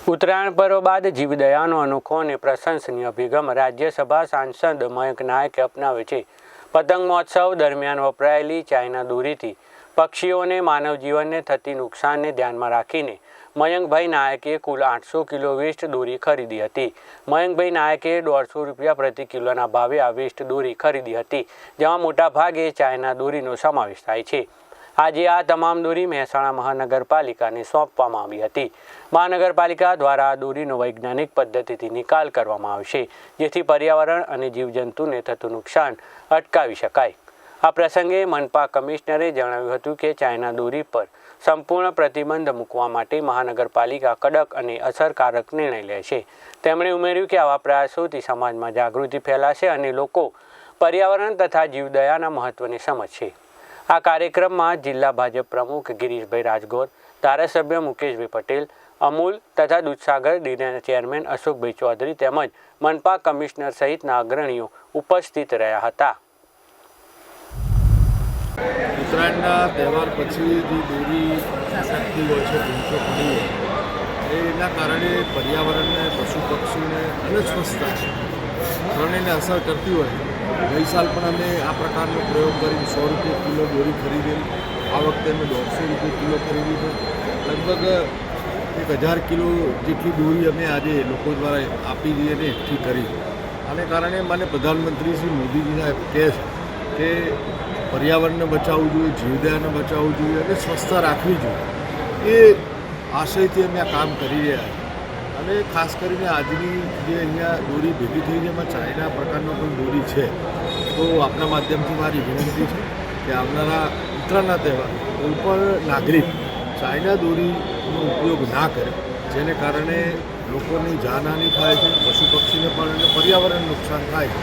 ઉત્તરાયણ પર્વ બાદ જીવદયાનો અનોખો અને પ્રશંસનીય અભિગમ રાજ્યસભા સાંસદ મયંક નાયકે અપનાવ્યો છે। પતંગ મહોત્સવ દરમિયાન વપરાયેલી ચાઇના દોરીથી પક્ષીઓને માનવ જીવનને થતી નુકસાનને ધ્યાનમાં રાખીને મયંકભાઈ નાયકે કુલ 800 કિલો વેસ્ટ દોરી ખરીદી હતી। મયંકભાઈ નાયકે 150 રૂપિયા પ્રતિ કિલોના ભાવે આ વેસ્ટ દોરી ખરીદી હતી, જેમાં મોટાભાગે ચાઇના દોરીનો સમાવેશ થાય છે। આજે આ તમામ દોરી મહેસાણા મહાનગરપાલિકાને સોંપવામાં આવી હતી। મહાનગરપાલિકા દ્વારા આ દોરીનો વૈજ્ઞાનિક પદ્ધતિથી નિકાલ કરવામાં આવશે, જેથી પર્યાવરણ અને જીવજંતુને થતું નુકસાન અટકાવી શકાય। આ પ્રસંગે મનપા કમિશનરે જણાવ્યું હતું કે ચાઇના દોરી પર સંપૂર્ણ પ્રતિબંધ મૂકવા માટે મહાનગરપાલિકા કડક અને અસરકારક નિર્ણય લેશે। તેમણે ઉમેર્યું કે આવા પ્રયાસોથી સમાજમાં જાગૃતિ ફેલાશે અને લોકો પર્યાવરણ તથા જીવદયાના મહત્વને સમજશે। આ કાર્યક્રમમાં જિલ્લા ભાજપ પ્રમુખ ગિરીશભાઈ રાજગોર, ધારાસભ્ય મુકેશભાઈ પટેલ, અમૂલ તથા દૂધસાગર ડેરીના ચેરમેન અશોકભાઈ ચૌધરી તેમજ મનપા કમિશનર સહિતના અગ્રણીઓ ઉપસ્થિત રહ્યા હતા। ઉત્તરાયણના તહેવાર પછી જે દોરી ફસાતી હોય છે, ભૂંસો પડી હોય એના કારણે પર્યાવરણને, પશુ પક્ષીને અને સ્વચ્છતા ત્રણેયને અસર કરતી હોય। ગઈ સાલ પણ અમે આ પ્રકારનો પ્રયોગ કરી 100 રૂપિયા કિલો દોરી ખરીદેલી। આ વખતે અમે 150 રૂપિયા કિલો ખરીદી છે। લગભગ 1000 કિલો જેટલી દોરી અમે આજે લોકો દ્વારા આપી દઈએ અને એકઠી કરી। આને કારણે મને પ્રધાનમંત્રી શ્રી મોદીજીના કહે છે કે પર્યાવરણને બચાવવું જોઈએ, જીવદયાને બચાવવું જોઈએ અને સ્વચ્છતા રાખવી જોઈએ। એ આશયથી અમે આ કામ કરી રહ્યા છીએ। અને ખાસ કરીને આજની જે અહીંયા દોરી ભેગી થઈ છે એમાં ચાઇના પ્રકારનો પણ દોરી છે, તો આપના માધ્યમથી મારી વિનંતી છે કે આવનારા ઉત્તરાયણના તહેવાર કોઈ પણ નાગરિક ચાઇના દોરીનો ઉપયોગ ના કરે, જેને કારણે લોકોની જાનહાનિ થાય છે, પશુ પક્ષીને પણ અને પર્યાવરણને નુકસાન થાય છે,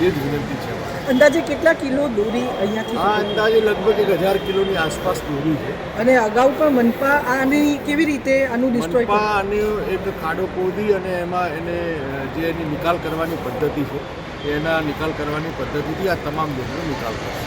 એ જ વિનંતી છે। અંદાજે કેટલા કિલો દોરી અહીંયાથી? આ અંદાજે લગભગ 1000 કિલોની આસપાસ દોરી છે। અને અગાઉ પણ મનપા આની કેવી રીતે આનું ડિસ્ટ્રોય મનપા આને એક ખાડો ખોદી અને એમાં એને જે એની નિકાલ કરવાની પદ્ધતિ છે, એના નિકાલ કરવાની પદ્ધતિથી આ તમામ દોરીનો નિકાલ કરશે।